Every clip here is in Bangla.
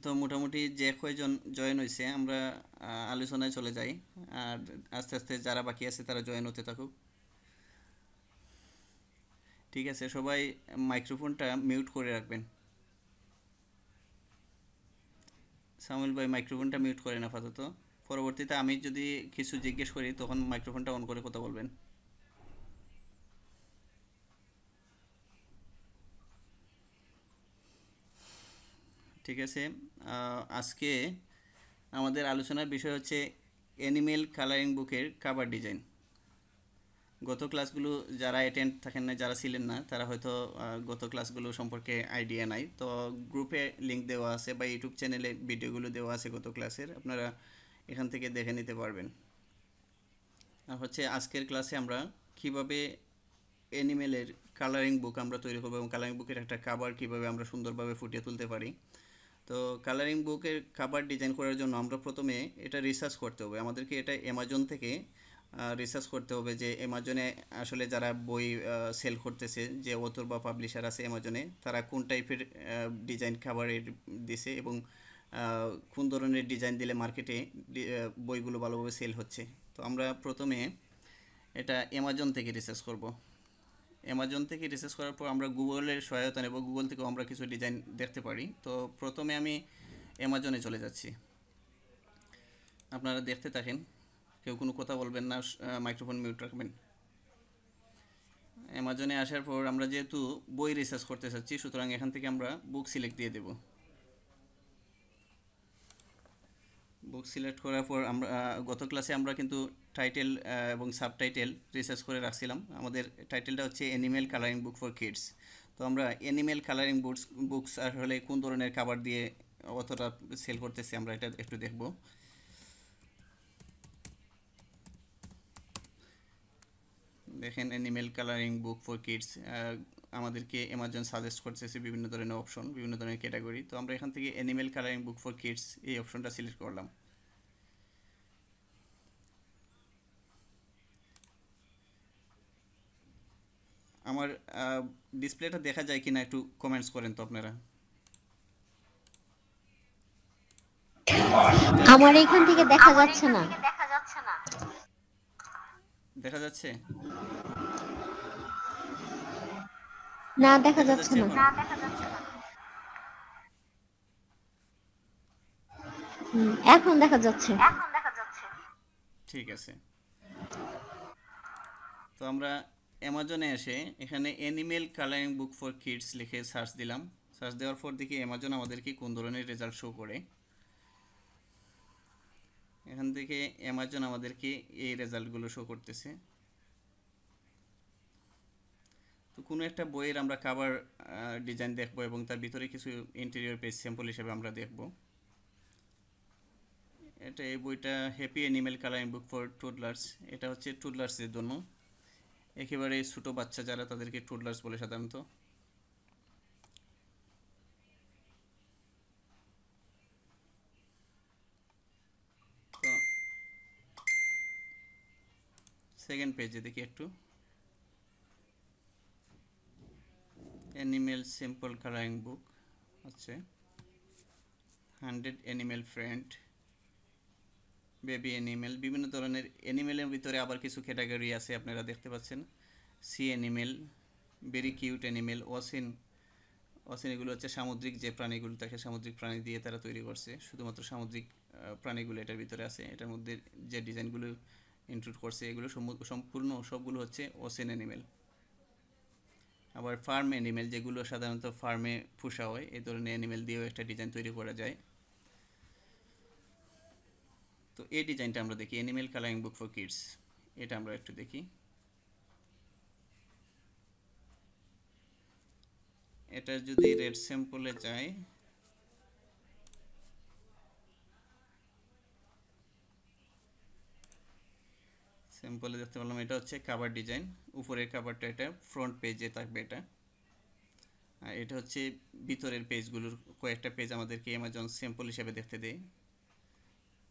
তো মোটামুটি যে কয়জন জয়েন হয়েছে আমরা আলোচনায় চলে যাই। আর আস্তে আস্তে যারা বাকি আছে তারা জয়েন হতে থাকুক। ঠিক আছে, সবাই মাইক্রোফোনটা মিউট করে রাখবেন। সামুল ভাই মাইক্রোফোনটা মিউট করেন আপাতত। পরবর্তীতে আমি যদি কিছু জিজ্ঞেস করি তখন মাইক্রোফোনটা অন করে কথা বলবেন। ঠিক আছে। আজকে আমাদের আলোচনার বিষয় হচ্ছে অ্যানিমেল কালারিং বুকের কাভার ডিজাইন। গত ক্লাসগুলো যারা অ্যাটেন্ড থাকেন না, যারা ছিলেন না, তারা হয়তো গত ক্লাসগুলো সম্পর্কে আইডিয়া নাই। তো গ্রুপে লিংক দেওয়া আছে বা ইউটিউব চ্যানেলে ভিডিওগুলো দেওয়া আছে গত ক্লাসের, আপনারা এখান থেকে দেখে নিতে পারবেন। আর হচ্ছে আজকের ক্লাসে আমরা কিভাবে অ্যানিমেলের কালারিং বুক আমরা তৈরি করবো এবং কালারিং বুকের একটা কাভার কিভাবে আমরা সুন্দরভাবে ফুটিয়ে তুলতে পারি। তো কালারিং বুকের কাভার ডিজাইন করার জন্য আমরা প্রথমে এটা রিসার্চ করতে হবে, আমাদেরকে এটা অ্যামাজন থেকে রিসার্চ করতে হবে যে অ্যামাজনে আসলে যারা বই সেল করতেছে, যে অথর বা পাবলিশার আছে অ্যামাজনে, তারা কোন টাইপের ডিজাইন কাভারের দিছে এবং কোন ধরনের ডিজাইন দিলে মার্কেটে বইগুলো ভালোভাবে সেল হচ্ছে। তো আমরা প্রথমে এটা অ্যামাজন থেকে রিসার্চ করব। অ্যামাজন থেকে রিসার্চ করার পর আমরা গুগলের সহায়তা নেব, গুগল থেকেও আমরা কিছু ডিজাইন দেখতে পারি। তো প্রথমে আমি অ্যামাজনে চলে যাচ্ছি, আপনারা দেখতে থাকেন, কেউ কোনো কথা বলবেন না, মাইক্রোফোন মিউট রাখবেন। অ্যামাজনে আসার পর আমরা যেহেতু বই রিসার্চ করতে চাচ্ছি, সুতরাং এখান থেকে আমরা বুক সিলেক্ট দিয়ে দেব। বুক সিলেক্ট করার পর আমরা গত ক্লাসে আমরা কিন্তু টাইটেল এবং সাবটাইটেল রিসার্চ করে রাখছিলাম। আমাদের টাইটেলটা হচ্ছে animal colouring book for kids. তো আমরা অ্যানিমেল কালারিং বুকস আসলে কোন ধরনের কাভার দিয়ে অতটা সেল করতেছে আমরা এটা একটু দেখব। দেখেন, animal colouring book for kids আমাদেরকে অ্যামাজন সাজেস্ট করতেছে বিভিন্ন ধরনের অপশন, বিভিন্ন ধরনের ক্যাটাগরি। তো আমরা এখান থেকে animal colouring book for kids এই অপশনটা সিলেক্ট করলাম। আমার ডিসপ্লেটা দেখা যায় কিনা একটু কমেন্টস করেন তো আপনারা। স্ক্রিনটা আমার এখান থেকে দেখা যাচ্ছে না। দেখা যাচ্ছে? না, দেখা দেখা যাচ্ছে যাচ্ছে না। এখন? এখন দেখা যাচ্ছে। ঠিক আছে। তো আমরা অ্যামাজনে এসে এখানে animal colouring book for kids লিখে সার্চ দিলাম। সার্চ দেওয়ার পর দেখি অ্যামাজন আমাদেরকে কোন ধরনের রেজাল্ট শো করে। এখান থেকে অ্যামাজন আমাদেরকে এই রেজাল্টগুলো শো করতেছে। তো কোনো একটা বইয়ের আমরা কাভার ডিজাইন দেখব এবং তার ভিতরে কিছু ইন্টেরিয়র পেজ স্যাম্পল হিসেবে আমরা দেখব। এটা এই বইটা happy animal colouring book for toddlers. এটা হচ্ছে টুডলার্সের জন্য, একেবারে ছোটো বাচ্চা যারা তাদেরকে টুডলার্স বলে সাধারণত। তো সেকেন্ড পেজে দেখি একটু, অ্যানিমেল সিম্পল কালারিং বুক হচ্ছে 100 অ্যানিমেল ফ্রেন্ড, বেবি অ্যানিমেল, বিভিন্ন ধরনের অ্যানিমেলের ভিতরে আবার কিছু ক্যাটাগরি আছে আপনারা দেখতে পাচ্ছেন। Sea animal, very cute animal, ওয়াসিন। ওয়াসিন এগুলো হচ্ছে সামুদ্রিক যে প্রাণীগুলো থাকে, সামুদ্রিক প্রাণী দিয়ে তারা তৈরি করছে, শুধুমাত্র সামুদ্রিক প্রাণীগুলো এটার ভিতরে আছে। এটার মধ্যে যে ডিজাইনগুলো ইনক্লুড করছে এগুলো সম্পূর্ণ সবগুলো হচ্ছে ওসেন অ্যানিমেল। আবার ফার্ম অ্যানিমেল, যেগুলো সাধারণত ফার্মে পোষা হয়, এই ধরনের অ্যানিমেল দিয়েও একটা ডিজাইন তৈরি করা যায়। তো এই ডিজাইনটা আমরা দেখি, animal colouring book for kids, এটা আমরা একটু দেখি। এটা যদি রেড স্যাম্পলে যায়, স্যাম্পলে দেখতে পারলাম এটা হচ্ছে কাভার ডিজাইন। উপরের কাভারটা এটা ফ্রন্ট পেজে থাকবে এটা। আর এটা হচ্ছে ভিতরের পেজগুলোর কয়েকটা পেজ আমাদেরকে অ্যামাজন স্যাম্পল হিসেবে দেখতে দেয়।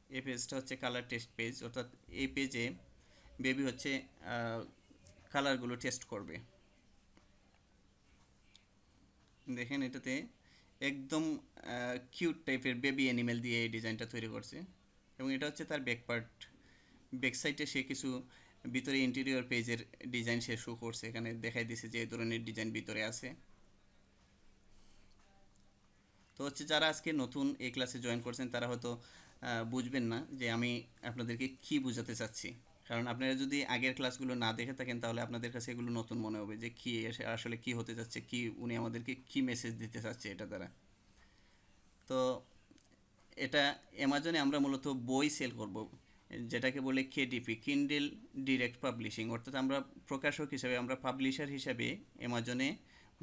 এই পেজটা হচ্ছে কালার টেস্ট পেজ, অর্থাৎ এই পেজে বেবি হচ্ছে কালারগুলো টেস্ট করবে। দেখেন এটাতে একদম কিউট টাইপের বেবি অ্যানিমেল দিয়ে এই ডিজাইনটা তৈরি করছে। এবং এটা হচ্ছে তার ব্যাক পার্ট। ব্যাক সাইডে সে কিছু ভিতরে ইন্টেরিয়র পেজের ডিজাইন সে শো করছে, এখানে দেখাই দিছে যে এই ধরনের ডিজাইন ভিতরে আছে। তো হচ্ছে যারা আজকে নতুন এই ক্লাসে জয়েন করছেন তারা হয়তো বুঝবেন না যে আমি আপনাদেরকে কি বোঝাতে চাচ্ছি, কারণ আপনারা যদি আগের ক্লাসগুলো না দেখে থাকেন তাহলে আপনাদের কাছে এগুলো নতুন মনে হবে যে কি আসলে কি হতে যাচ্ছে, কি উনি আমাদেরকে কি মেসেজ দিতে চাচ্ছে এটা দ্বারা। তো এটা অ্যামাজনে আমরা মূলত বই সেল করব, যেটাকে বলে কেডিপি, কিন্ডেল ডিরেক্ট পাবলিশিং, অর্থাৎ আমরা প্রকাশক হিসাবে, আমরা পাবলিশার হিসাবে অ্যামাজনে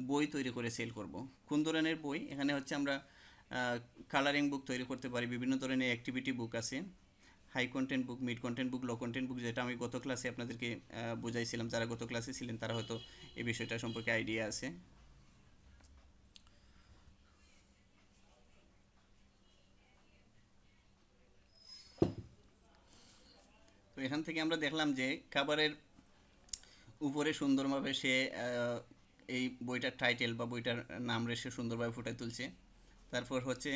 বই তৈরি করে সেল করব। কোন ধরনের বই? এখানে হচ্ছে আমরা কালারিং বুক তৈরি করতে পারি, বিভিন্ন ধরনের অ্যাক্টিভিটি বুক আছে, হাই কন্টেন্ট বুক, মিড কন্টেন্ট বুক, লো কন্টেন্ট বুক, যেটা আমি গত ক্লাসে আপনাদেরকে বুঝাইছিলাম। যারা গত ক্লাসে ছিলেন তারা হয়তো এই বিষয়টা সম্পর্কে আইডিয়া আছে। তো এখান থেকে আমরা দেখলাম যে খাবারের উপরে সুন্দরভাবে সে এই বইটার টাইটেল বা বইটার নাম রেখে সুন্দরভাবে ফুটায় তুলছে। তারপর হচ্ছে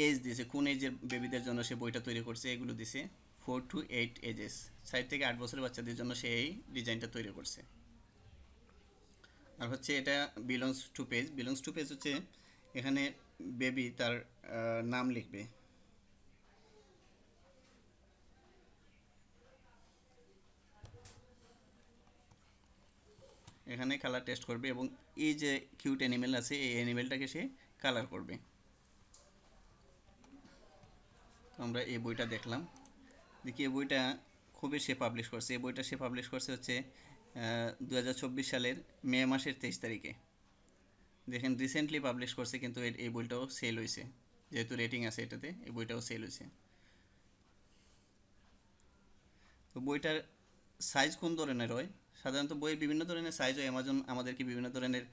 এজ দিছে, কোন এজের বেবিদের জন্য সে বইটা তৈরি করছে এগুলো দিছে। 4 to 8 এজেস, 4 থেকে 8 বছরের বাচ্চাদের জন্য সে এই ডিজাইনটা তৈরি করছে। আর হচ্ছে এটা belongs to page. Belongs to page হচ্ছে এখানে বেবি তার নাম লিখবে। এখানে কালার টেস্ট করবে এবং এই যে কিউট অ্যানিমেল আছে এই অ্যানিমেলটাকে সে কালার করবে। তো আমরা এই বইটা দেখলাম, দেখি এই বইটা খুবই সে পাবলিশ করছে। এই বইটা সে পাবলিশ করছে হচ্ছে 2024 সালের মে মাসের 23 তারিখে। দেখেন রিসেন্টলি পাবলিশ করছে, কিন্তু এই বইটাও সেল হয়েছে, যেহেতু রেটিং আছে এটাতে এই বইটাও সেল হয়েছে। তো বইটার সাইজ কোন ধরনের হয়? সাধারণত বইয়ের বিভিন্ন ধরনের সাইজ হয়, অ্যামাজন আমাদেরকে বিভিন্ন ধরনের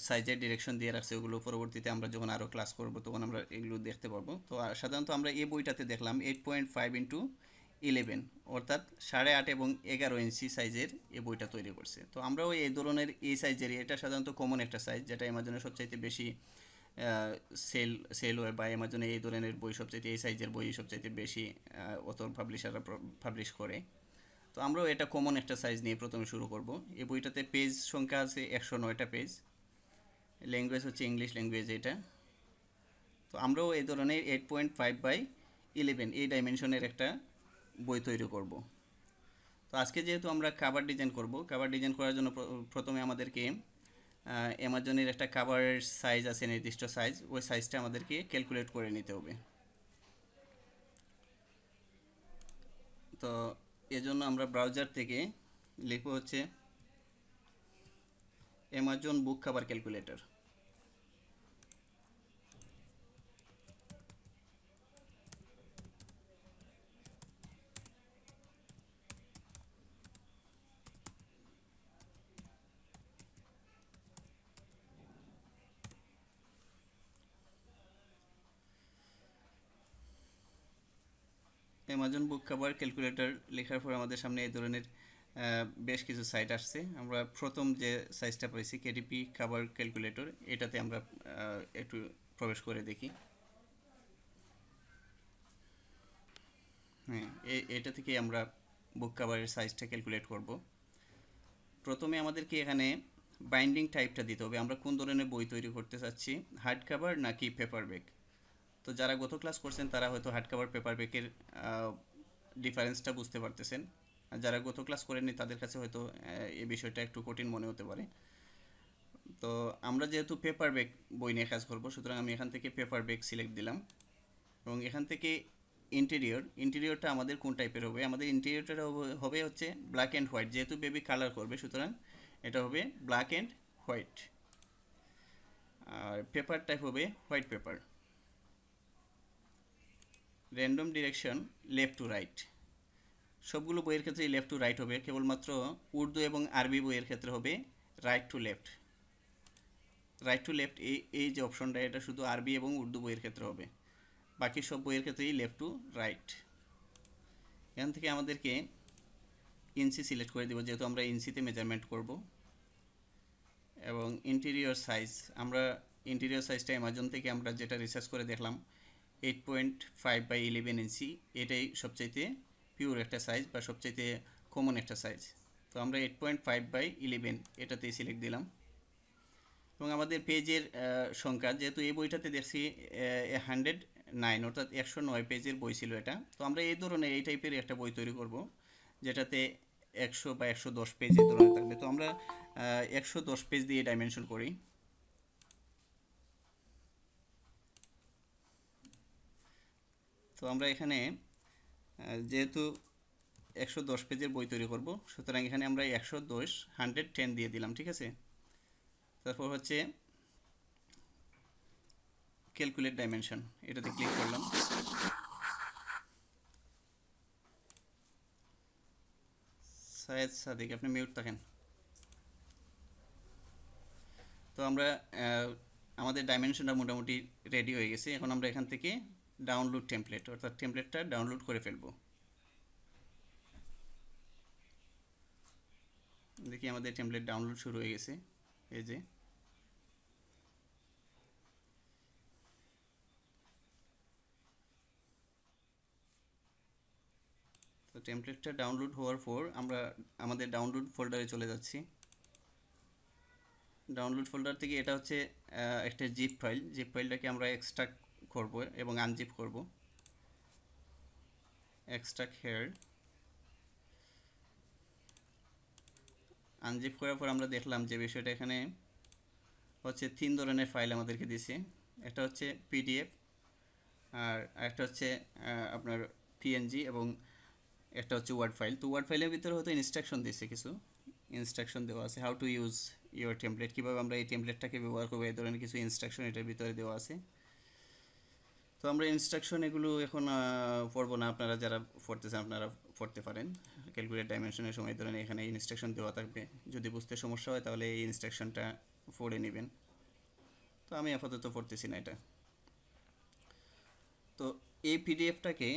সাইজের ডিরেকশন দিয়ে রাখছে, ওগুলো পরবর্তীতে আমরা যখন আরও ক্লাস করব তখন আমরা এগুলো দেখতে পারবো। তো সাধারণত আমরা এই বইটাতে দেখলাম 8.5x11, অর্থাৎ 8.5 এবং 11 ইঞ্চি সাইজের এই বইটা তৈরি করছে। তো আমরাও এই ধরনের এই সাইজের, এটা সাধারণত কমন একটা সাইজ যেটা অ্যামাজনে সবচাইতে বেশি সেল হয়, বা অ্যামাজনে এই ধরনের বই সবচাইতে, এই সাইজের বই সবচাইতে বেশি অত পাবলিশাররা পাবলিশ করে। তো আমরাও এটা কমন একটা সাইজ নিয়ে প্রথমে শুরু করব। এই বইটাতে পেজ সংখ্যা আছে 109টা পেজ, ল্যাঙ্গুয়েজ হচ্ছে ইংলিশ ল্যাঙ্গুয়েজ এটা। তো আমরাও এই ধরনের 8.5x11 এই ডাইমেনশনের একটা বই তৈরি করব। তো আজকে যেহেতু আমরা কাভার ডিজাইন করব, কাভার ডিজাইন করার জন্য প্রথমে আমাদেরকে অ্যামাজনের একটা কাভারের সাইজ আছে, নির্দিষ্ট সাইজ, ওই সাইজটা আমাদেরকে ক্যালকুলেট করে নিতে হবে। তো এজন্য আমরা ব্রাউজার থেকে লিখব হচ্ছে অ্যামাজন বুক কাভার ক্যালকুলেটর। অ্যামাজন বুক কাভার ক্যালকুলেটর লেখার পর আমাদের সামনে এই ধরনের বেশ কিছু সাইট আসছে। আমরা প্রথম যে সাইজটা পাইছি কেডিপি কাভার ক্যালকুলেটর, এটাতে আমরা একটু প্রবেশ করে দেখি। হ্যাঁ, এটা থেকে আমরা বুক কাভারের সাইজটা ক্যালকুলেট করব। প্রথমে আমাদেরকে এখানে বাইন্ডিং টাইপটা দিতে হবে, আমরা কোন ধরনের বই তৈরি করতে চাচ্ছি, হার্ড কাভার নাকি পেপার ব্যাগ। তো যারা গত ক্লাস করছেন তারা হয়তো হার্ড কাভার পেপার ব্যাগের ডিফারেন্সটা বুঝতে পারতেছেন, আর যারা গত ক্লাস করেননি তাদের কাছে হয়তো এই বিষয়টা একটু কঠিন মনে হতে পারে। তো আমরা যেহেতু পেপার ব্যাগ বই নিয়ে কাজ করব, সুতরাং আমি এখান থেকে পেপার ব্যাগ সিলেক্ট দিলাম এবং এখান থেকে ইন্টেরিয়রটা আমাদের কোন টাইপের হবে, আমাদের ইন্টেরিয়রটা হবে হচ্ছে ব্ল্যাক অ্যান্ড হোয়াইট, যেহেতু বেবি কালার করবে সুতরাং এটা হবে ব্ল্যাক অ্যান্ড হোয়াইট। আর পেপার টাইপ হবে white paper. Random direction left to right, সবগুলো বইয়ের ক্ষেত্রে লেফট টু রাইট হবে, কেবলমাত্র উর্দু এবং আরবি বইয়ের ক্ষেত্রে হবে right to left. Right to left এই যে অপশনটা, এটা শুধু আরবি এবং উর্দু বইয়ের ক্ষেত্রে হবে, বাকি সব বইয়ের ক্ষেত্রেই লেফট টু রাইট। এখান থেকে আমাদেরকে ইঞ্চি সিলেক্ট করে দেব, যেহেতু আমরা ইঞ্চিতে মেজারমেন্ট করব। এবং ইন্টেরিয়র সাইজ আমরা ইন্টেরিয়র সাইজটা অ্যামাজন থেকে আমরা যেটা রিসার্চ করে দেখলাম 8.5/11 ইঞ্চি, এটাই সবচাইতে পিওর একটা সাইজ বা সবচাইতে কমন একটা সাইজ। তো আমরা 8.5/11 এটাতেই সিলেক্ট দিলাম। এবং আমাদের পেজের সংখ্যা, যেহেতু এই বইটাতে দেখছি 109, অর্থাৎ 109 পেজের বই ছিল এটা। তো আমরা এই ধরনের এই টাইপের একটা বই তৈরি করব যেটাতে 100 বা 110 পেজ এই ধরনের থাকবে। তো আমরা 110 পেজ দিয়ে ডাইমেনশন করি। তো আমরা এখানে যেহেতু 110 পেজের বই তৈরি করব, সুতরাং এখানে আমরা 110 দিয়ে দিলাম, ঠিক আছে। তারপর হচ্ছে ক্যালকুলেট ডাইমেনশন, এটাতে ক্লিক করলাম। সায়েদ সাদিক, আপনি মিউট থাকেন। তো আমরা আমাদের ডাইমেনশনটা মোটামুটি রেডি হয়ে গেছে। এখন আমরা এখান থেকে ডাউনলোড টেমপ্লেট, অর্থাৎ টেমপ্লেটটা ডাউনলোড করে ফেলবো। দেখি আমাদের টেমপ্লেট ডাউনলোড শুরু হয়ে গেছে, এই যে। তো টেমপ্লেটটা ডাউনলোড হওয়ার পর আমরা আমাদের ডাউনলোড ফোল্ডারে চলে যাচ্ছি। ডাউনলোড ফোল্ডার থেকে এটা হচ্ছে একটা জিপ ফাইল। জিপ ফাইলটাকে আমরা এক্সট্রাক্ট করব এবং আনজিপ করব। এক্সট্রাক্ট হেয়ার, আনজিপ করার পর আমরা দেখলাম যে বিষয়টা এখানে হচ্ছে 3 ধরনের ফাইল আমাদেরকে দিছে। একটা হচ্ছে পিডিএফ, আর একটা হচ্ছে আপনার পিএনজি, এবং একটা হচ্ছে ওয়ার্ড ফাইল। তো ওয়ার্ড ফাইলের ভিতরে হয়তো ইনস্ট্রাকশন দিয়েছে, কিছু ইনস্ট্রাকশন দেওয়া আছে, how to use your template, কীভাবে আমরা এই টেমপ্লেটটাকে ব্যবহার করবো, এই ধরনের কিছু ইনস্ট্রাকশন এটার ভিতরে দেওয়া আছে। তো আমরা ইনস্ট্রাকশন এগুলো এখন পড়বো না, আপনারা যারা পড়তেছেন আপনারা পড়তে পারেন। ক্যালকুলেট ডাইমেনশনের সময় ধরেন এখানে ইনস্ট্রাকশন দেওয়া থাকবে, যদি বুঝতে সমস্যা হয় তাহলে এই ইনস্ট্রাকশনটা পড়ে নেবেন। তো আমি আপাতত পড়তেছি না এটা। তো এই পিডিএফটাকে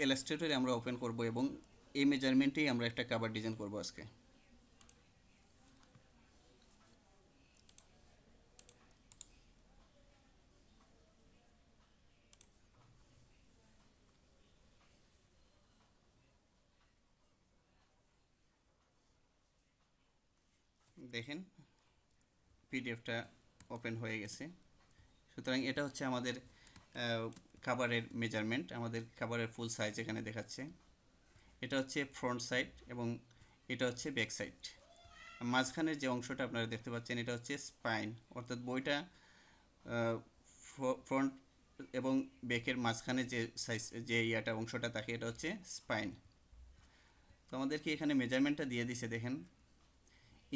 ইলাস্ট্রেটরে আমরা ওপেন করব এবং এই মেজারমেন্টেই আমরা একটা কভার ডিজাইন করব আজকে। দেখেন পিডিএফটা ওপেন হয়ে গেছে। সুতরাং এটা হচ্ছে আমাদের খাবারের মেজারমেন্ট, আমাদের খাবারের ফুল সাইজ এখানে দেখাচ্ছে। এটা হচ্ছে ফ্রন্ট সাইড এবং এটা হচ্ছে ব্যাক সাইড। মাঝখানের যে অংশটা আপনারা দেখতে পাচ্ছেন এটা হচ্ছে স্পাইন, অর্থাৎ বইটা ফ্রন্ট এবং ব্যাকের মাঝখানে যে সাইজ যে অংশটা থাকে এটা হচ্ছে স্পাইন। তো আমাদেরকে এখানে মেজারমেন্টটা দিয়ে দিছে, দেখেন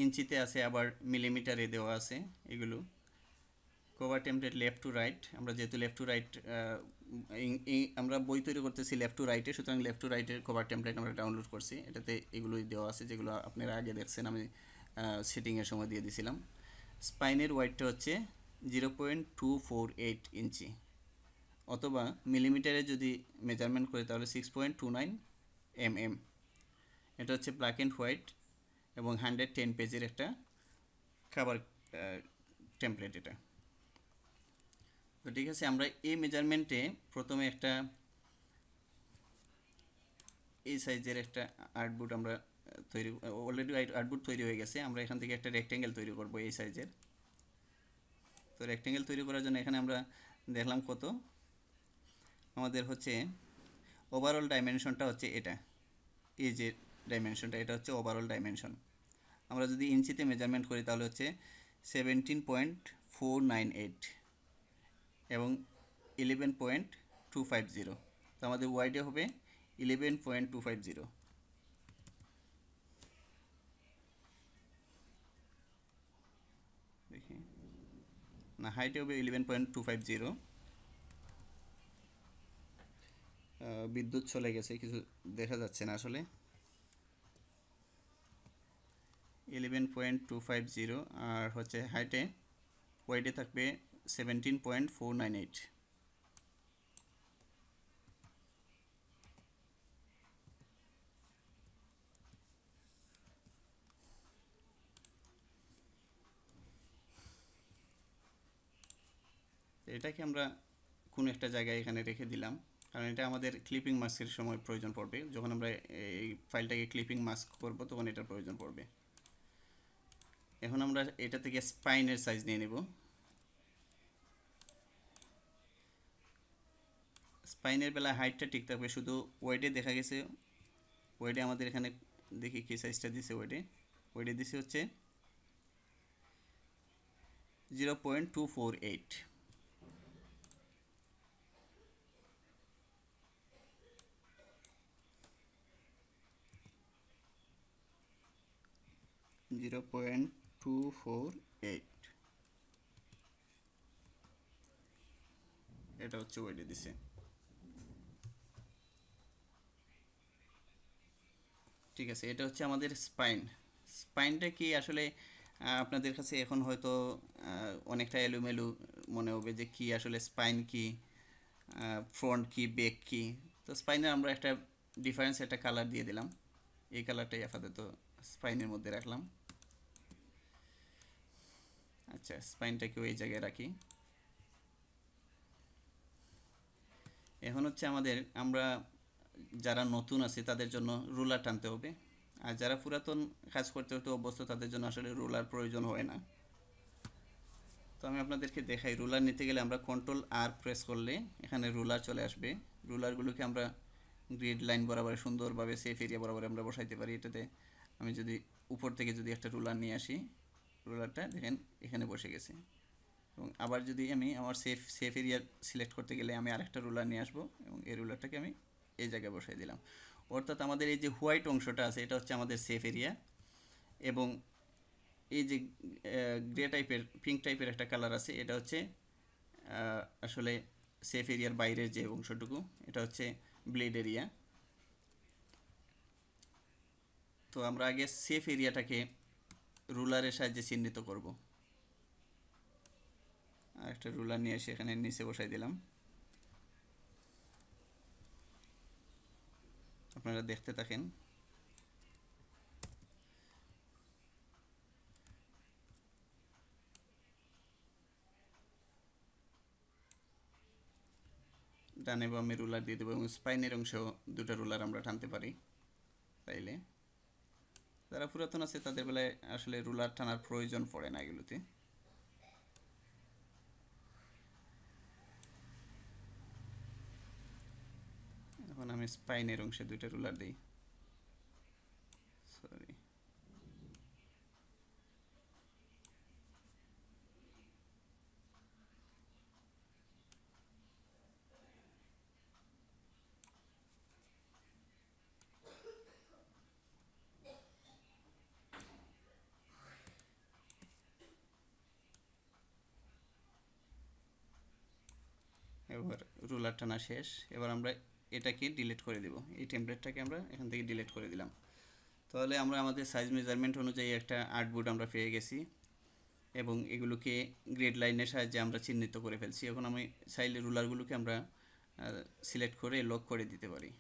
ইঞ্চিতে আছে, আবার মিলিমিটারে দেওয়া আছে এগুলো। Cover template left to right, আমরা যেহেতু লেফট টু রাইট আমরা বই তৈরি করতেছি লেফট টু রাইটে, সুতরাং লেফট টু রাইটের কভার টেমপ্লেট আমরা ডাউনলোড করছি। এটাতে এগুলোই দেওয়া আছে যেগুলো আপনারা আগে দেখছেন, আমি সেটিংয়ের সময় দিয়ে দিয়েছিলাম। স্পাইনের ওয়াইডটা হচ্ছে 0.248 ইঞ্চি, অথবা মিলিমিটারে যদি মেজারমেন্ট করে তাহলে 6.29 mm। এটা হচ্ছে ব্ল্যাক অ্যান্ড হোয়াইট এবং 110 পেজের একটা খাবার টেমপ্লেট এটা। তো ঠিক আছে, আমরা এই মেজারমেন্টে প্রথমে একটা এই সাইজের একটা আর্টবোর্ড আমরা তৈরি, অলরেডি আর্টবোর্ড তৈরি হয়ে গেছে। আমরা এখান থেকে একটা রেক্টেঙ্গেল তৈরি করব এই সাইজের। তো রেক্টেঙ্গেল তৈরি করার জন্য এখানে আমরা দেখলাম কত আমাদের হচ্ছে ওভারঅল ডাইমেনশনটা হচ্ছে এটা, এই যে ডাইমেনশনটা এটা হচ্ছে ওভারঅল ডাইমেনশন। আমরা যদি ইঞ্চিতে মেজারমেন্ট করি তাহলে হচ্ছে 17.498 এবং 11.250। তো আমাদের ওয়াইডে হবে 11.250। দেখি না, হাইটে হবে 11.250। বিদ্যুৎ চলে গেছে, কিছু দেখা যাচ্ছে না আসলে। 11.250 আর হচ্ছে হাইটে, ওয়াইডে থাকবে 17.498। এটাকে আমরা কোনো একটা জায়গায় এখানে রেখে দিলাম, কারণ এটা আমাদের ক্লিপিং মাস্কের সময় প্রয়োজন পড়বে। যখন আমরা এই ফাইলটাকে ক্লিপিং মাস্ক করব তখন এটার প্রয়োজন পড়বে। এখন আমরা এটা থেকে স্পাইনের সাইজ নিয়ে নেব। স্পাইনের বেলা হাইটটা ঠিক থাকবে, শুধু ওয়েটে দেখা গেছে, ওয়েটে আমাদের এখানে দেখি কি সাইজটা দিছে। ওয়েটে দিছে হচ্ছে 0.248। 0.248 এটা হচ্ছে ওয়েটে দিছে। ঠিক আছে, এটা হচ্ছে আমাদের স্পাইন। স্পাইনটা কি আসলে আপনাদের কাছে এখন হয়তো অনেকটা এলোমেলো মনে হবে যে কি আসলে স্পাইন কি, ফ্রন্ট কি, ব্যাক কি। তো স্পাইনের আমরা একটা ডিফারেন্স একটা কালার দিয়ে দিলাম। এই কালারটাই আপাতত স্পাইনের মধ্যে রাখলাম। আচ্ছা, স্পাইনটাকেও এই জায়গায় রাখি। এখন হচ্ছে আমরা যারা নতুন আছে তাদের জন্য রুলার টানতে হবে, আর যারা পুরাতন কাজ করতে হতে অভ্যস্ত তাদের জন্য আসলে রুলার প্রয়োজন হয় না। তো আমি আপনাদেরকে দেখাই, রুলার নিতে গেলে আমরা কন্ট্রোল আর প্রেস করলে এখানে রুলার চলে আসবে। রুলারগুলোকে আমরা গ্রিড লাইন বরাবর সুন্দরভাবে সেফ এরিয়া বরাবর আমরা বসাইতে পারি। এটাতে আমি যদি উপর থেকে যদি একটা রুলার নিয়ে আসি, রুলারটা দেখেন এখানে বসে গেছে। এবং আবার যদি আমি আমার সেফ এরিয়া সিলেক্ট করতে গেলে আমি আরেকটা রুলার নিয়ে আসবো এবং এই রুলারটাকে আমি এই জায়গায় বসাই দিলাম। অর্থাৎ আমাদের এই যে হোয়াইট অংশটা আছে এটা হচ্ছে আমাদের সেফ এরিয়া, এবং এই যে গ্রে টাইপের পিঙ্ক টাইপের একটা কালার আছে এটা হচ্ছে আসলে সেফ এরিয়ার বাইরের যে অংশটুকু, এটা হচ্ছে ব্লেড এরিয়া। তো আমরা আগে সেফ এরিয়াটাকে রুলারের সাহায্যে চিহ্নিত করব। আর একটা রুলার নিয়ে এসে এখানে নিচে বসাই দিলাম। আপনারা দেখতে থাকেন। ডানে বামে রুলার দিয়ে দেবো এবং স্পাইনের অংশেও দুটো রুলার আমরা টানতে পারি চাইলে। যারা পুরাতন আছে তাদের বেলায় আসলে রুলার টানার প্রয়োজন পড়ে না এগুলোতে। এখন আমি স্পাইনের অংশে দুইটা রুলার দিই। সরি, এবার রুলার টানা শেষ। এবার আমরা এটাকে ডিলিট করে দেব, এই টেমপ্লেটটাকে আমরা এখান থেকে ডিলিট করে দিলাম। তাহলে আমরা আমাদের সাইজ মেজারমেন্ট অনুযায়ী একটা আর্টবোর্ড আমরা পেয়ে গেছি এবং এগুলোকে গ্রেড লাইনের সাহায্যে আমরা চিহ্নিত করে ফেলছি। এখন আমি চাইলে রুলারগুলোকে আমরা সিলেক্ট করে লক করে দিতে পারি।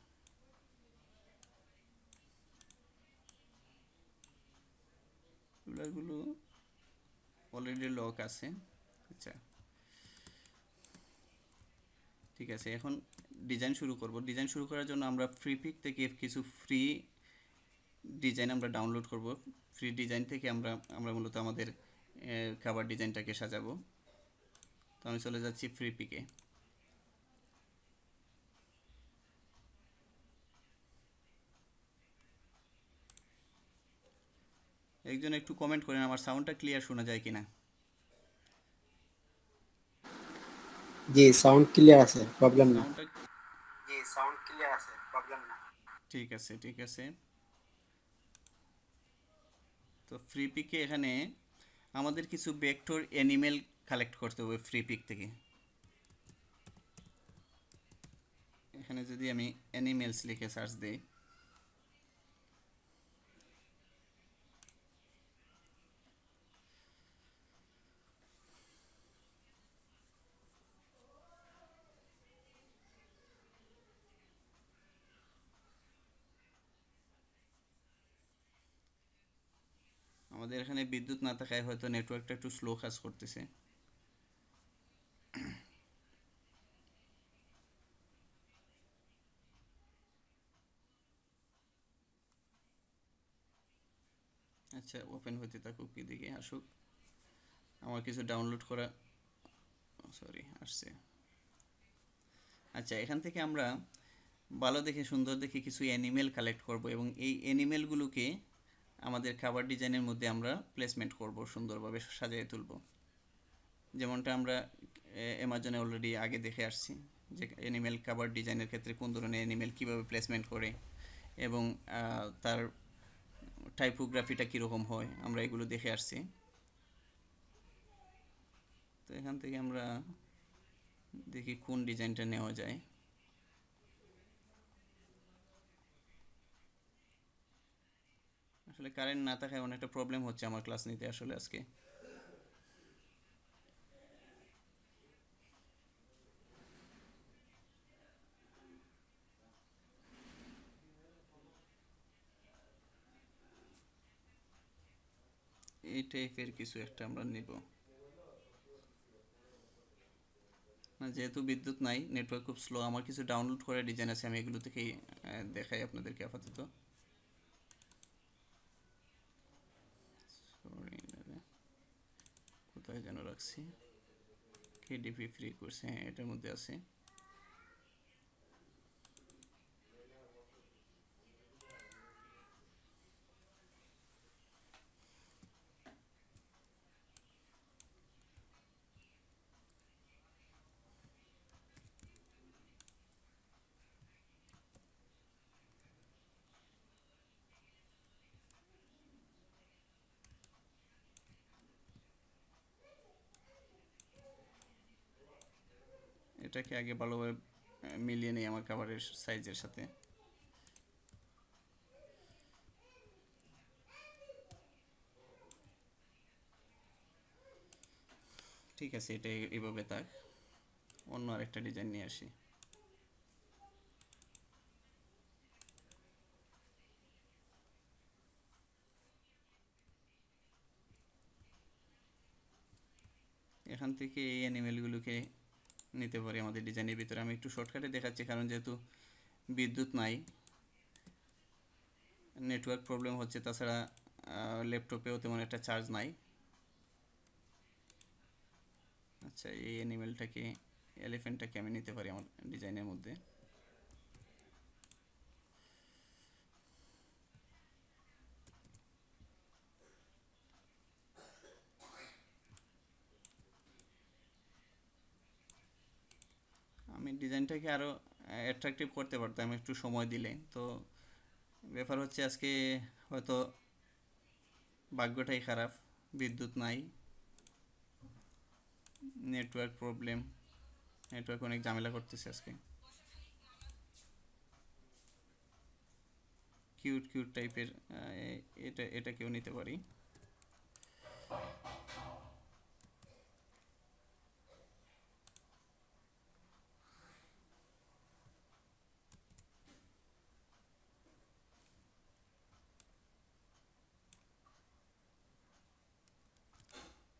রুলারগুলো অলরেডি লক আছে। আচ্ছা, ঠিক আছে, এখন ডিজাইন শুরু করব। ডিজাইন শুরু করার জন্য আমরা ফ্রি পিক থেকে কিছু ফ্রি ডিজাইন আমরা ডাউনলোড করব। ফ্রি ডিজাইন থেকে আমরা মূলত আমাদের কভার ডিজাইনটাকে সাজাবো। তো আমি চলে যাচ্ছি ফ্রি পিকে। একজন একটু কমেন্ট করেন আমার সাউন্ডটা ক্লিয়ার শোনা যায় কিনা। জি সাউন্ড ক্লিয়ার আছে, প্রবলেম না। সাউন্ডটা ঠিক আছে, ঠিক আছে। তো ফ্রি পিকে এখানে আমাদের কিছু ভেক্টর অ্যানিমেল কালেক্ট করতে হবে ফ্রি পিক থেকে। এখানে যদি আমি অ্যানিমেলস লিখে সার্চ দিই, আমাদের এখানে বিদ্যুৎ না থাকায় হয়তো নেটওয়ার্কটা একটু স্লো কাজ করতেছে। আচ্ছা, ওপেন হতে থাকুক, এদিকে আসুক। আমার কিছু ডাউনলোড করা, সরি, আসছে। আচ্ছা, এখান থেকে আমরা ভালো দেখে সুন্দর দেখে কিছু অ্যানিমেল কালেক্ট করব এবং এই অ্যানিমেলগুলোকে আমাদের খাবার ডিজাইনের মধ্যে আমরা প্লেসমেন্ট করব, সুন্দরভাবে সাজিয়ে তুলব। যেমনটা আমরা অ্যামাজনে অলরেডি আগে দেখে আসছি যে অ্যানিমেল খাবার ডিজাইনের ক্ষেত্রে কোন ধরনের অ্যানিমেল কীভাবে প্লেসমেন্ট করে এবং তার টাইপোগ্রাফিটা কীরকম হয়, আমরা এগুলো দেখে আসছি। তো এখান থেকে আমরা দেখি কোন ডিজাইনটা নেওয়া যায়। আসলে কারেন্ট না থাকায় অনেকটা প্রবলেম হচ্ছে আমার ক্লাস নিতে আসলে আজকে। এই টাইপের কিছু একটা আমরা নিব না, যেহেতু বিদ্যুৎ নাই, নেটওয়ার্ক খুব স্লো। আমার কিছু ডাউনলোড করে ডিজাইন আছে, আমি এগুলো থেকেই দেখাই আপনাদেরকে আপাতত। সরি, কোথায় যেন রাখছি, কেডিপি ফ্রি কোর্স, হ্যাঁ এটার মধ্যে আছে। এটাকে আগে ভালোভাবে মিলিয়ে নিই আমার খাবারের সাইজের সাথে। ঠিক আছে, এটা এইভাবে থাক। অন্য আরেকটা ডিজাইন নিয়ে আসি। এখান থেকে এই অ্যানিমেলগুলোকে নিতে পারি আমাদের ডিজাইনের ভিতরে। আমি একটু শর্টকাটে দেখাচ্ছি কারণ যেহেতু বিদ্যুৎ নাই, নেটওয়ার্ক প্রবলেম হচ্ছে, তাছাড়া ল্যাপটপেও তেমন একটা চার্জ নাই। আচ্ছা, এই অ্যানিমেলটাকে, এলিফ্যান্টটাকে আমি নিতে পারি আমার ডিজাইনের মধ্যে। আমি ডিজাইনটাকে আরও অ্যাট্রাকটিভ করতে পারতাম একটু সময় দিলে। তো ব্যাপার হচ্ছে আজকে হয়তো ভাগ্যটাই খারাপ, বিদ্যুৎ নাই, নেটওয়ার্ক প্রবলেম, নেটওয়ার্ক অনেক ঝামেলা করতেছে আজকে। কিউট কিউট টাইপের, এটাকেও নিতে পারি।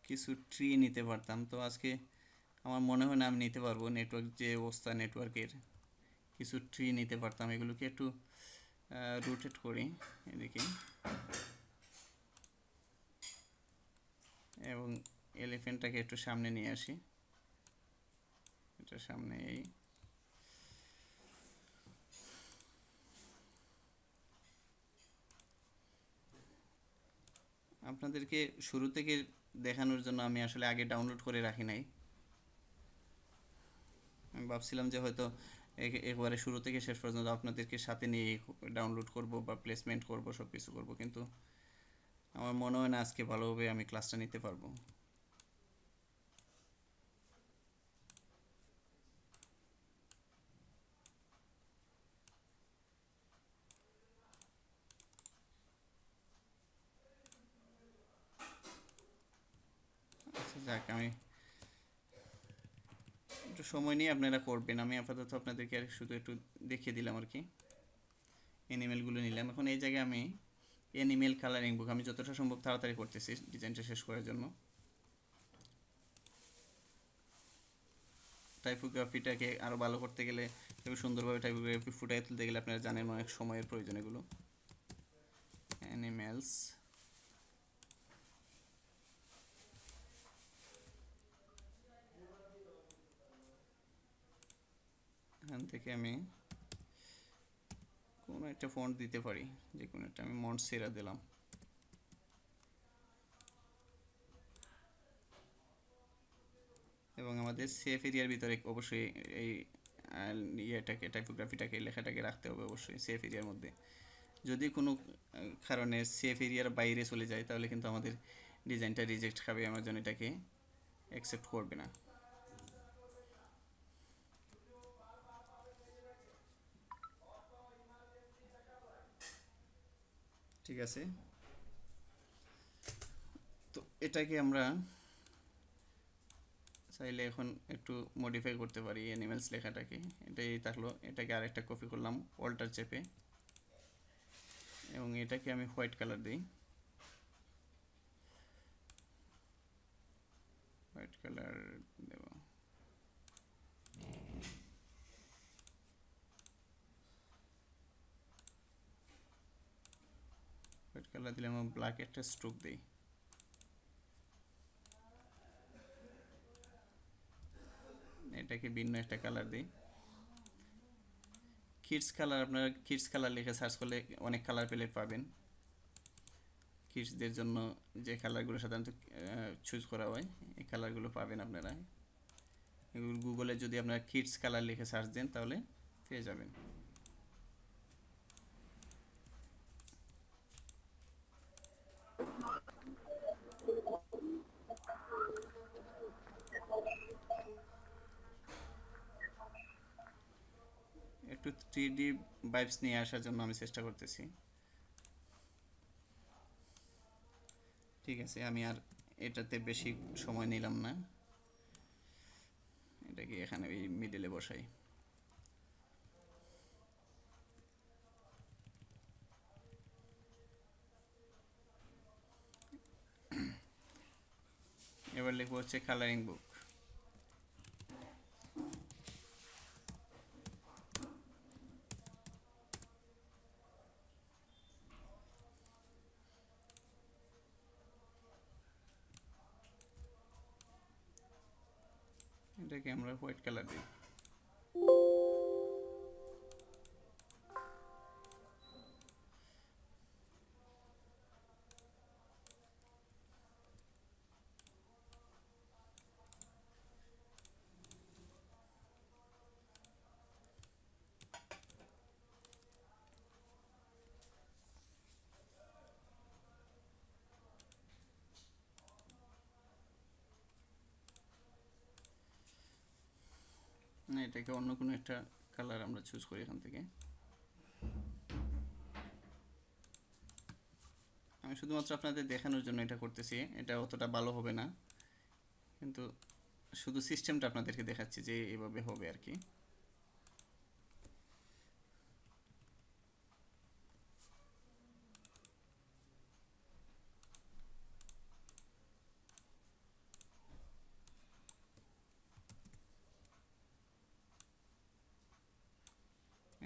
কিছু ট্রি নিতে পারতাম, তো আজকে আমার মনে হয় না আমি নিতে পারবো। নেটওয়ার্ক যে অবস্থা নেটওয়ার্কের, কিছু ট্রি নিতে পারতাম। এগুলোকে একটু রোটেট করি এদিকে, এবং এলিফ্যান্টটাকে একটু সামনে নিয়ে আসি। এটা সামনে এই, আপনাদেরকে শুরু থেকে দেখানোর জন্য আমি আসলে আগে ডাউনলোড করে রাখি নাই। আমি ভাবছিলাম যে হয়তো একবারে শুরু থেকে শেষ পর্যন্ত আপনাদেরকে সাথে নিয়ে ডাউনলোড করব বা প্লেসমেন্ট করব, সব কিছু করবো, কিন্তু আমার মনে হয় না আজকে ভালোভাবে আমি ক্লাসটা নিতে পারবো। আচ্ছা যাক, আমি একটু সময় নিয়ে আপনারা করবেন। আমি আপাতত আপনাদেরকে আর শুধু একটু দেখিয়ে দিলাম আর কি। অ্যানিমেলগুলো নিলাম। এখন এই জায়গায় আমি অ্যানিমেল কালারিং বুক, আমি যতটা সম্ভব তাড়াতাড়ি করতেছি ডিজাইনটা শেষ করার জন্য। টাইপোগ্রাফিটাকে আরও ভালো করতে গেলে, সুন্দরভাবে টাইপোগ্রাফি ফুটিয়ে তুলতে গেলে আপনারা জানেন অনেক সময়ের প্রয়োজন। এগুলো অ্যানিমেলস, থেকে আমি কোনো একটা ফন্ট দিতে পারি, যে কোনো একটা আমি মন্টসেরা দিলাম। এবং আমাদের সেফ এরিয়ার ভিতরে অবশ্যই এই ইয়েটাকে, টাইপোগ্রাফিটাকে, লেখাটাকে রাখতে হবে অবশ্যই সেফ এরিয়ার মধ্যে। যদি কোনো কারণে সেফ এরিয়ার বাইরে চলে যায় তাহলে কিন্তু আমাদের ডিজাইনটা রিজেক্ট খাবে, অ্যামাজন এটাকে অ্যাকসেপ্ট করবে না। ঠিক আছে, তো এটাকে আমরা চাইলে এখন একটু মডিফাই করতে পারি অ্যানিমেলস লেখাটাকে। এটাই থাকলো, এটাকে আরেকটা কপি করলাম অল্টার চেপে, এবং এটাকে আমি হোয়াইট কালার দিই। হোয়াইট কালার দেব। হোয়াইট কালার দিলে আমি ব্ল্যাক একটা স্ট্রোক দিই। এটাকে ভিন্ন একটা কালার দিই। কিডস কালার, আপনারা কিডস কালার লিখে সার্চ করলে অনেক কালার প্যালেট পাবেন। কিডসদের জন্য যে কালারগুলো সাধারণত চুজ করা হয়, এই কালারগুলো পাবেন আপনারা। এগুলো গুগলে যদি আপনারা কিডস কালার লিখে সার্চ দেন তাহলে পেয়ে যাবেন। একটু 3D ভাইবস নিয়ে আসার জন্য আমি চেষ্টা করতেছি। ঠিক আছে, আমি আর এটাতে বেশি সময় নিলাম না, এটাকে এখানে এই মিডলে বসাই। এবার লিখবো হচ্ছে কালারিং বুক। এটাকে আমরা হোয়াইট কালার দিই। না, এটাকে অন্য কোনো একটা কালার আমরা চুজ করি এখান থেকে। আমি শুধুমাত্র আপনাদের দেখানোর জন্য এটা করতেছি, এটা অতটা ভালো হবে না, কিন্তু শুধু সিস্টেমটা আপনাদেরকে দেখাচ্ছি যে এভাবে হবে আর কি।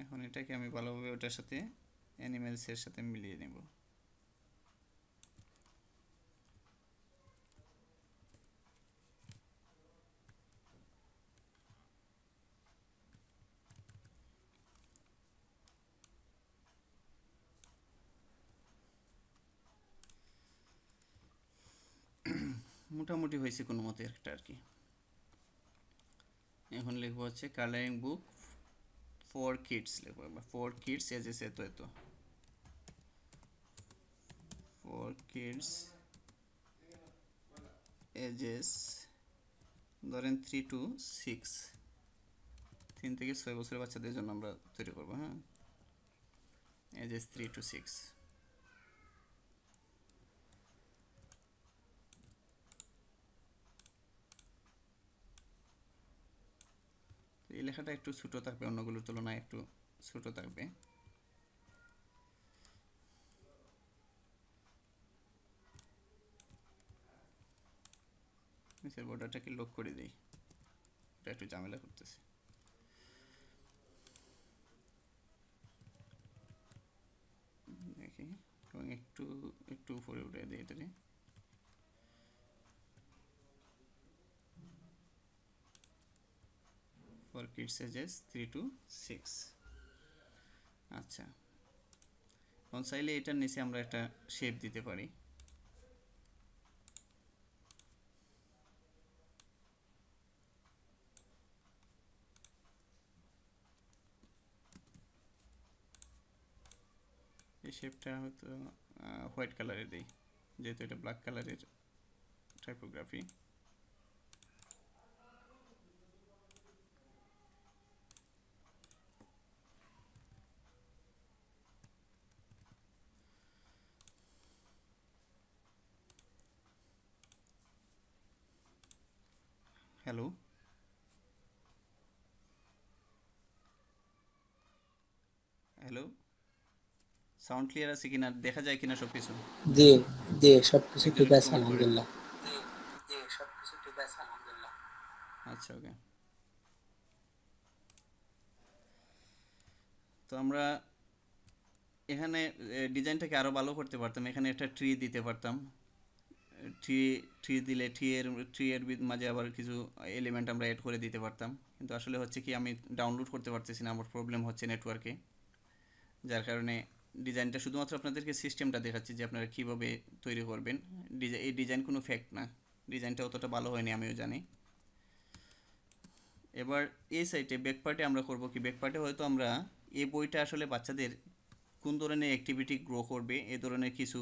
এখন এটাকে আমি ভালোভাবে ওটার সাথে অ্যানিমেলসের সাথে মিলিয়ে নেব। মোটামুটি হয়েছে কোনো মতে একটা আর কি। এখন লিখবো হচ্ছে কালারিং বুক ফর কিডস, লিখবো ফর কিডস এজেস এত এত, ফর কিডস এজেস ধরেন 3 to 6, 3 থেকে 6 বছরের বাচ্চাদের জন্য আমরা তৈরি করবো। হ্যাঁ, এজেস 3 to 6। এই লেখাটা একটু ছোটো থাকবে, অন্যগুলোর তুলনায় একটু ছোটো থাকবে। নিচের বর্ডারটাকে লক করে দিই, এটা একটু ঝামেলা করতেছে। দেখি, এবং একটু একটু উপরে উঠে দিই এটাকে। For it such as 3 to 6। আচ্ছা, এখন চাইলে এটার নিচে আমরা একটা শেপ দিতে পারি। এই শেপটা হয়তো হোয়াইট কালারে দেই, যেহেতু এটা ব্ল্যাক কালারের typography. Hello, hello, sound clear আছে কিনা, দেখা যায় কিনা সব কিছু? জি জি সবকিছু একজন ঠিক একটু আছে কমেন্ট করেন। আলহামদুলিল্লাহ। আচ্ছা, ওকে। তো আমরা এখানে ডিজাইনটাকে আরও ভালো করতে পারতাম, এখানে একটা ট্রি দিতে পারতাম। ট্রি ট্রি দিলে ট্রি এর মাঝে আবার কিছু এলিমেন্ট আমরা অ্যাড করে দিতে পারতাম, কিন্তু আসলে হচ্ছে কি আমি ডাউনলোড করতে পারতেছি না, আমার প্রবলেম হচ্ছে নেটওয়ার্কে, যার কারণে ডিজাইনটা শুধুমাত্র আপনাদেরকে সিস্টেমটা দেখাচ্ছি যে আপনারা কীভাবে তৈরি করবেন। এই ডিজাইন কোনো ফ্যাক্ট না, ডিজাইনটা অতটা ভালো হয়নি আমিও জানি। এবার এই সাইটে ব্যাক পার্টে আমরা করব কি, ব্যাক পার্টে হয়তো আমরা এই বইটা আসলে বাচ্চাদের কোন ধরনের অ্যাক্টিভিটি গ্রো করবে এ ধরনের কিছু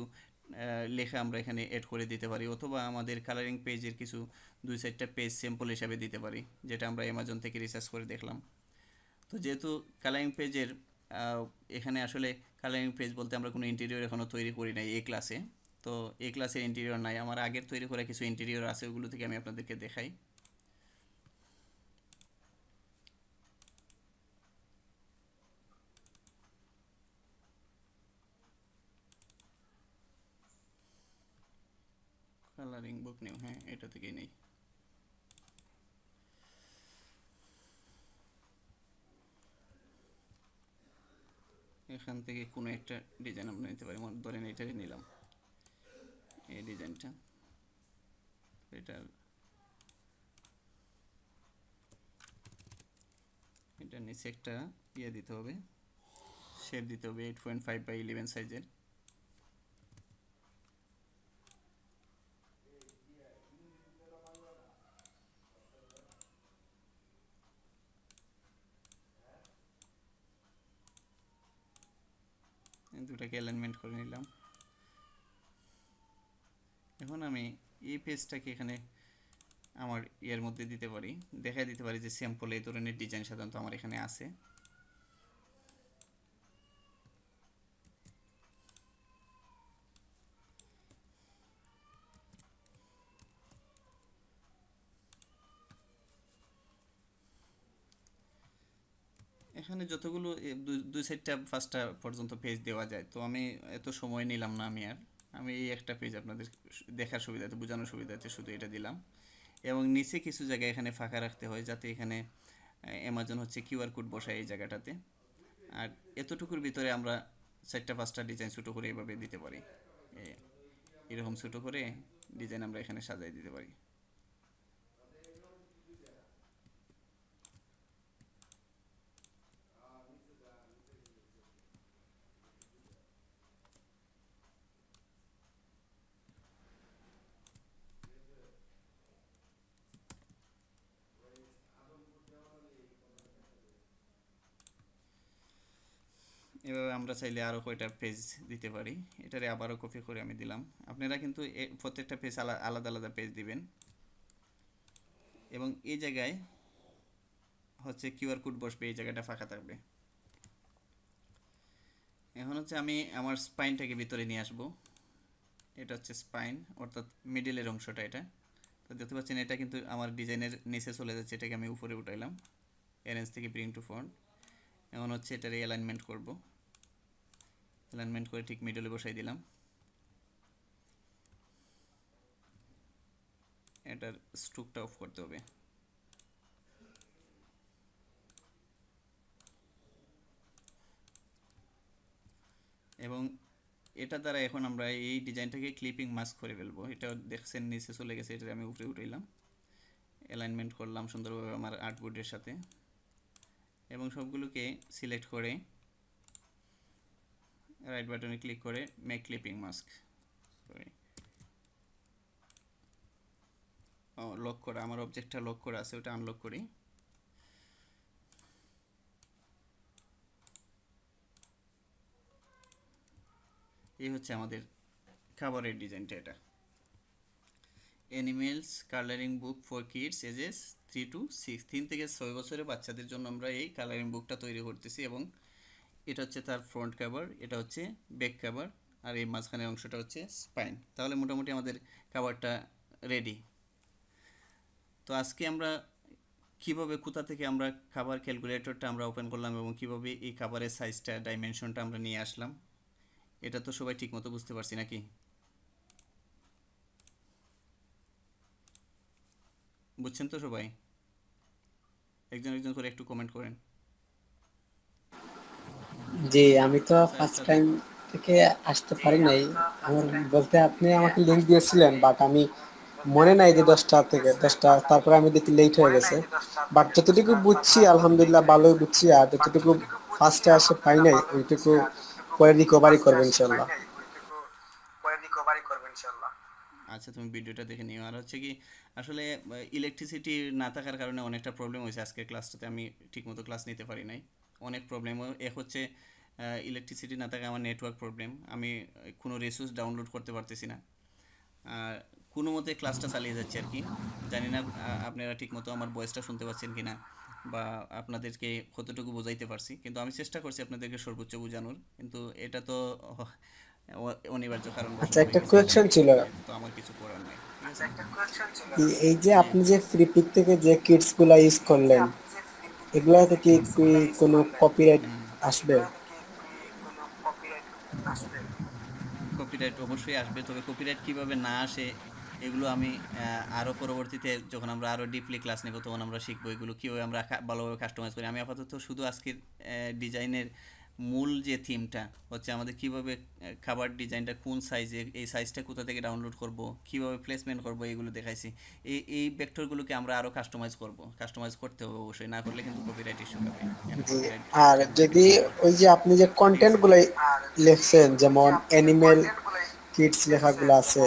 লেখা আমরা এখানে অ্যাড করে দিতে পারি, অথবা আমাদের কালারিং পেজের কিছু 2-4টা পেজ স্যাম্পল হিসাবে দিতে পারি, যেটা আমরা অ্যামাজন থেকে রিসার্চ করে দেখলাম। তো যেহেতু কালারিং পেজের এখানে আসলে কালারিং পেজ বলতে আমরা কোনো ইন্টেরিয়র এখনও তৈরি করি নাই এই ক্লাসে, তো এই ক্লাসের ইন্টেরিয়র নাই, আমার আগের তৈরি করা কিছু ইন্টেরিয়র আছে, ওগুলো থেকে আমি আপনাদেরকে দেখাই। কালারিং বুক নিউ, হ্যাঁ এটা থেকেই নেই। এখান থেকে কোনো একটা ডিজাইন আমরা নিতে পারি, ধরেন এটাই নিলাম, এই ডিজাইনটা। এটার নিচে একটা ইয়ে দিতে হবে, শেপ দিতে হবে 8.5/11 সাইজের। দুটাকে অ্যালাইনমেন্ট করে নিলাম। এখন আমি এই পেজটাকে এখানে আমার ইয়ের মধ্যে দিতে পারি, দেখাই দিতে পারি যে স্যাম্পল এই ধরনের ডিজাইন সাধারণত আমার এখানে আছে। এখানে যতগুলো দুই সাইডটা ফার্স্টটা পর্যন্ত পেজ দেওয়া যায়, তো আমি এত সময় নিলাম না, আমি এই একটা পেজ আপনাদের দেখার সুবিধাতে, বোঝানোর সুবিধাতে শুধু এটা দিলাম। এবং নিচে কিছু জায়গায় এখানে ফাঁকা রাখতে হয়, যাতে এখানে অ্যামাজন হচ্ছে কিউআর কোড বসায় এই জায়গাটাতে। আর এতটুকুর ভিতরে আমরা 4টা-5টা ডিজাইন ছোটো করে এভাবে দিতে পারি, এরকম ছোটো করে ডিজাইন আমরা এখানে সাজাই দিতে পারি। এভাবে আমরা চাইলে আরও কয়টা পেজ দিতে পারি, এটারে আবারও কপি করে আমি দিলাম। আপনারা কিন্তু প্রত্যেকটা পেজ আলাদা আলাদা পেজ দিবেন। এবং এই জায়গায় হচ্ছে কিউআর কোড বসবে, এই জায়গাটা ফাঁকা থাকবে। এখন হচ্ছে আমি আমার স্পাইনটাকে ভিতরে নিয়ে আসবো, এটা হচ্ছে স্পাইন অর্থাৎ মিডিলের অংশটা এটা। তো দেখতে পাচ্ছেন এটা কিন্তু আমার ডিজাইনের নিচে চলে যাচ্ছে, এটাকে আমি উপরে উঠাইলাম, অ্যারেঞ্জ থেকে ব্রিং টু ফ্রন্ট। এখন হচ্ছে এটার অ্যালাইনমেন্ট করব, অ্যালাইনমেন্ট করে ঠিক মিডলে বসাই দিলাম। এটার স্ট্রোকটা অফ করতে হবে। এবং এটা দ্বারা এখন আমরা এই ডিজাইনটাকে ক্লিপিং মাস্ক করে ফেলবো। এটা দেখছেন নিচে চলে গেছে, এটা আমি উপরে উঠাইলাম, অ্যালাইনমেন্ট করলাম সুন্দরভাবে আমার আর্টবোর্ডের সাথে। এবং সবগুলোকে সিলেক্ট করে রাইট বাটনে ক্লিক করে make clipping mask, sorry lock করা, আমার অবজেক্টটা লক করা আছে, ওটা আনলক করি। এই হচ্ছে আমাদের খাবারের ডিজাইনটা। এটা animals colouring book for kids ages 3 to 6, 3 থেকে 6 বছরের বাচ্চাদের জন্য আমরা এই কালারিং বুকটা তৈরি করতেছি। এবং এটা হচ্ছে তার ফ্রন্ট কভার, এটা হচ্ছে ব্যাক কভার, আর এই মাঝখানের অংশটা হচ্ছে স্পাইন। তাহলে মোটামুটি আমাদের কভারটা রেডি। তো আজকে আমরা কিভাবে, কোথা থেকে আমরা খাবার ক্যালকুলেটরটা আমরা ওপেন করলাম এবং কিভাবে এই খাবারের সাইজটা, ডাইমেনশনটা আমরা নিয়ে আসলাম, এটা তো সবাই ঠিকমতো বুঝতে পারছি নাকি? বুঝছেন তো সবাই? একজন একজন করে একটু কমেন্ট করেন। জি, আমি তো ফার্স্ট সাইজটা টাইম থেকে আসতে পারি নাই। আমার বলতে আপনি আমাকে লিংক দিয়েছিলেন, বাট আমি মনে নাই যে 10টা, তারপরে আমি দেখি লেট হয়ে গেছে। বাট যতটুকু বুঝছি আলহামদুলিল্লাহ ভালোই বুঝছি, আর যতটুকু ফার্স্টে আসে পাই নাই ওইটুকু পরে রিকভারি করবো ইনশাল্লাহ। আচ্ছা, তুমি ভিডিওটা দেখে নিও। আর হচ্ছে কি, আসলে ইলেকট্রিসিটি না থাকার কারণে অনেকটা প্রবলেম হয়েছে আজকের ক্লাসটাতে, আমি ঠিকমতো ক্লাস নিতে পারি নাই। অনেক প্রবলেম, এক হচ্ছে ইলেকট্রিসিটি না থাকা, আমার নেটওয়ার্ক প্রবলেম, আমি কোনো রিসোর্স ডাউনলোড করতে পারতেছি না। আর কোনো মতে ক্লাসটা চালিয়ে যাচ্ছে আর কি। জানি না আপনারা ঠিকমতো আমার ভয়েসটা শুনতে পাচ্ছেন কি না, বা আপনাদেরকে কতটুকু বোঝাইতে পারছি। কিন্তু আমি চেষ্টা করছি আপনাদেরকে সর্বোচ্চ বোঝানোর, কিন্তু এটা তো অনিবার্য কারণবশত আচ্ছা, হয়ে একটা গেছে আর কি। কোয়েশ্চেন ছিল। এটা তো আমার কিছু করার নাই, ঠিক আছে? এই যে জি। আপনি যে ফ্রি পিক থেকে যে কিটস গুলা ইউজ করলেন, এগুলাতে কি কোনো কপিরাইট হুম। আসবে? কপিরাইট অবশ্যই আসবে, তবে কপিরাইট কিভাবে না আসে এগুলো আমি আরও পরবর্তীতে যখন আমরা আরও ডিপলি ক্লাস নেব তখন আমরা শিখবো এগুলো কীভাবে আমরা ভালোভাবে কাস্টমাইজ করি। আমি আপাতত শুধু আজকের ডিজাইনের মূল যে থিমটা হচ্ছে আমাদের কীভাবে খাবার ডিজাইনটা কোন সাইজে, এই সাইজটা কোথা থেকে ডাউনলোড করব, কীভাবে প্লেসমেন্ট করব, এগুলো দেখাইছি। এই ভেক্টরগুলোকে আমরা আরও কাস্টমাইজ করব, কাস্টমাইজ করতে হবে অবশ্যই, না করলে কিন্তু কপিরাইট ইস্যু খাবে, এখানে জি। কপিরাইট আর ক্লেম করবে যদি ইনশাল্লাহ। ওই যে আপনি যে ঠিক কন্টেন্ট আছে। গুলো লিখছেন, যেমন অ্যানিমেল কিডস লেখাগুলো আছে,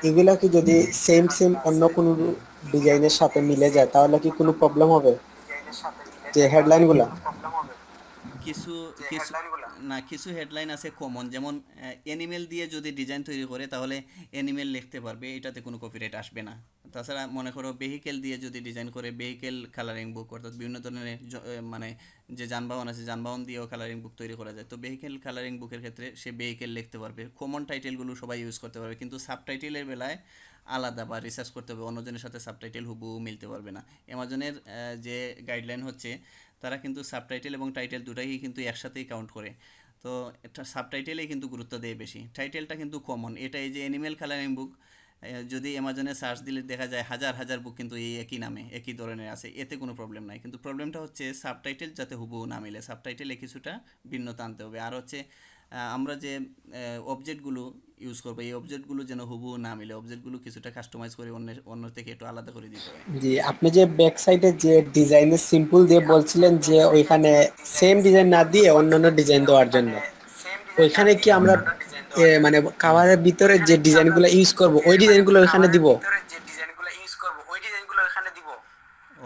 এগুলা কি যদি সেম সেম অন্য কোনো হুম। ডিজাইনের সাথে মিলে যায় তাহলে কি কোনো প্রবলেম হবে? যে হেডলাইন গুলা। কিছু কিছু না, কিছু হেডলাইন আছে কমন, যেমন অ্যানিমেল দিয়ে যদি ডিজাইন তৈরি করে তাহলে অ্যানিমেল লিখতে পারবে, এটাতে কোনো কপিরাইট আসবে না। তাছাড়া মনে করো ভেহিকেল দিয়ে যদি ডিজাইন করে, ভেহিকেল কালারিং বুক, অর্থাৎ বিভিন্ন ধরনের মানে যে যানবাহন আছে, যানবাহন দিয়েও কালারিং বুক তৈরি করা যায়, তো ভেহিকেল কালারিং বুকের ক্ষেত্রে সে ভেহিকেল লিখতে পারবে। কমন টাইটেলগুলো সবাই ইউজ করতে পারবে, কিন্তু সাবটাইটেলের বেলায় আলাদা বা রিসার্চ করতে হবে, অন্যজনের সাথে সাবটাইটেল হুবহু মিলতে পারবে না। অ্যামাজনের যে গাইডলাইন হচ্ছে, তারা কিন্তু সাবটাইটেল এবং টাইটেল দুটাই কিন্তু একসাথেই কাউন্ট করে। তো এটা সাবটাইটেলেই কিন্তু গুরুত্ব দেয় বেশি, টাইটেলটা কিন্তু কমন। এটা এই যে অ্যানিমেল কালারিং বুক, যদি অ্যামাজনে সার্চ দিলে দেখা যায় হাজার হাজার বুক কিন্তু এই একই নামে একই ধরনের আছে, এতে কোনো প্রবলেম নাই। কিন্তু প্রবলেমটা হচ্ছে সাবটাইটেল যাতে হুবহু না মিলে, সাবটাইটেলে কিছুটা ভিন্নতা আনতে হবে। আর হচ্ছে আমরা যে অবজেক্টগুলো ইউজ করবো, এই অবজেক্টগুলো যেন হুবহু না মিলে, অবজেক্টগুলো কিছুটা কাস্টমাইজ করে অন্য থেকে একটু আলাদা করে দিতে হয়। জি, আপনি যে ব্যাক সাইডে যে ডিজাইনের সিম্পল দিয়ে বলছিলেন যে ওইখানে সেম ডিজাইন না দিয়ে অন্যান্য ডিজাইন দেওয়ার জন্য, ওইখানে কি আমরা মানে কাভারের ভিতরে যে ডিজাইনগুলো ইউজ করব ওই ডিজাইনগুলো ওইখানে দিব?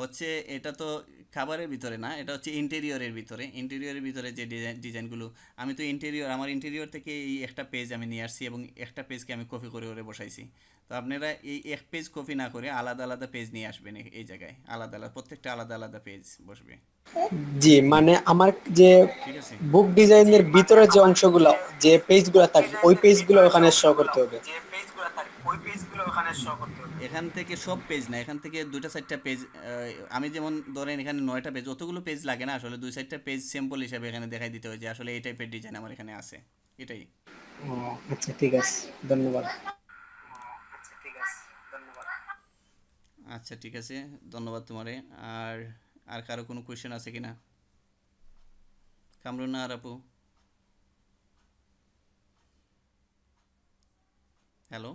হচ্ছে এটা তো খাবারের ভিতরে না, এটা হচ্ছে ইন্টেরিয়রের ভিতরে। ইন্টেরিয়রের ভিতরে যে ডিজাইনগুলো, আমি তো ইন্টেরিয়র, আমার ইন্টেরিয়র থেকে এই একটা পেজ আমি নিয়ে আসছি এবং একটা পেজকে আমি কপি করে করে বসাইছি। তো আপনারা এই এক পেজ কপি না করে আলাদা আলাদা পেজ নিয়ে আসবেন, এই জায়গায় আলাদা আলাদা, প্রত্যেকটা আলাদা আলাদা পেজ বসবে। জি, মানে আমার যে ঠিক আছে। বুক ডিজাইনের ভিতরে যে অংশগুলো, যে পেজগুলো থাকবে ওই পেজগুলো ওখানে শো করতে হবে। এখান থেকে সব পেজ না, এখান থেকে দুইটা চারটা পেজ, আমি যেমন ধরেন এখানে 9টা পেজ, অতগুলো পেজ লাগে না আসলে, দুই চারটা পেজ স্যাম্পল হিসাবে এখানে দেখাই দিতে হয় যে আসলে এই টাইপের ডিজাইন আমার এখানে আছে, এটাই। ও আচ্ছা, ঠিক আছে, ধন্যবাদ। আচ্ছা ঠিক আছে, ধন্যবাদ তোমারে। আর আর কারো কোনো কোয়েশ্চেন আছে কি না? কামরুন্না আর আপু, হ্যালো।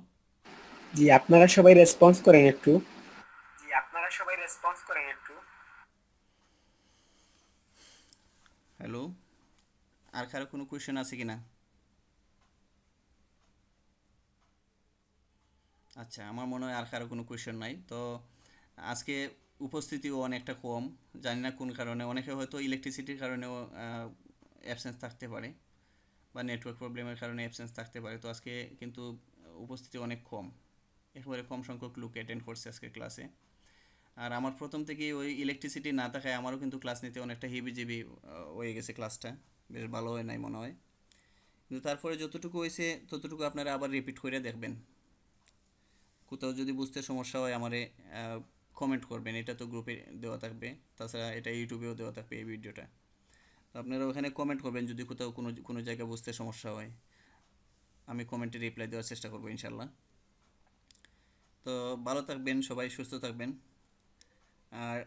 জি, আপনারা সবাই রেসপন্স করেন একটু। হ্যালো, আর কারো কোনো কোয়েশ্চেন আছে কি না? আচ্ছা, আমার মনে হয় আর কারো কোনো কোয়েশ্চেন নাই। তো আজকে উপস্থিতিও অনেকটা কম, জানি না কোন কারণে, অনেকে হয়তো ইলেকট্রিসিটির কারণেও অ্যাবসেন্স থাকতে পারে বা নেটওয়ার্ক প্রবলেমের কারণে অ্যাবসেন্স থাকতে পারে। তো আজকে কিন্তু উপস্থিতি অনেক কম, একেবারে কম সংখ্যক লোক অ্যাটেন্ড করছে আজকে ক্লাসে। আর আমার প্রথম থেকেই ওই ইলেকট্রিসিটি না থাকায় আমারও কিন্তু ক্লাস নিতে অনেকটা হিবিজিবি হয়ে গেছে, ক্লাসটা বেশ ভালো হয় নাই মনে হয়। কিন্তু তারপরে যতটুকু হয়েছে ততটুকু আপনারা আবার রিপিট করে দেখবেন। কোথাও যদি বুঝতে সমস্যা হয় আমারে কমেন্ট করবেন, এটা তো গ্রুপে দেওয়া থাকবে, তাছাড়া এটা ইউটিউবেও দেওয়া থাকবে এই ভিডিওটা। তো আপনারা ওখানে কমেন্ট করবেন যদি কোথাও কোনো কোনো জায়গায় বুঝতে সমস্যা হয়, আমি কমেন্টে রিপ্লাই দেওয়ার চেষ্টা করবো ইনশাল্লাহ। তো ভালো থাকবেন সবাই, সুস্থ থাকবেন। আর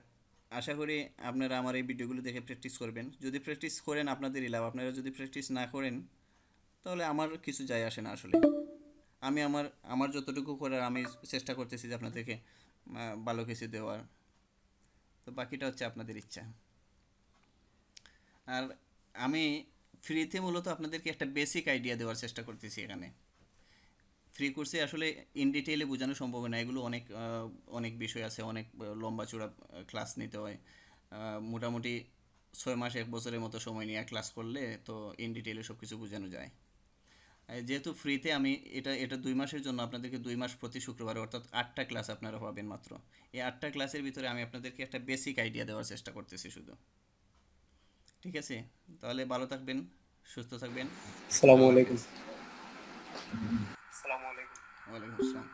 আশা করি আপনারা আমার এই ভিডিওগুলো দেখে প্র্যাকটিস করবেন। যদি প্র্যাকটিস করেন আপনাদেরই লাভ, আপনারা যদি প্র্যাকটিস না করেন তাহলে আমার কিছু যায় আসে না আসলে। আমি আমার আমার যতটুকু করার আমি চেষ্টা করতেছি যে আপনাদেরকে ভালো কিছু দেওয়ার। তো বাকিটা হচ্ছে আপনাদের ইচ্ছা। আর আমি ফ্রিতে মূলত আপনাদেরকে একটা বেসিক আইডিয়া দেওয়ার চেষ্টা করতেছি এখানে। ফ্রি কোর্সে আসলে ইন ডিটেইলে বোঝানো সম্ভব না, এগুলো অনেক অনেক বিষয় আছে, অনেক লম্বা চূড়া ক্লাস নিতে হয়। মোটামুটি 6 মাস 1 বছরের মতো সময় নিয়ে ক্লাস করলে তো ইন ডিটেইলে সব কিছু বোঝানো যায়। যেহেতু ফ্রিতে আমি এটা এটা 2 মাসের জন্য আপনাদেরকে 2 মাস প্রতি শুক্রবার অর্থাৎ 8টা ক্লাস আপনারা পাবেন মাত্র। এই 8টা ক্লাসের ভিতরে আমি আপনাদেরকে একটা বেসিক আইডিয়া দেওয়ার চেষ্টা করতেছি শুধু। ঠিক আছে, তাহলে ভালো থাকবেন, সুস্থ থাকবেন। আসসালামু আল্লাহ আলাইকুম। হাফেজ। ওয়ালাইকুম আসসালাম।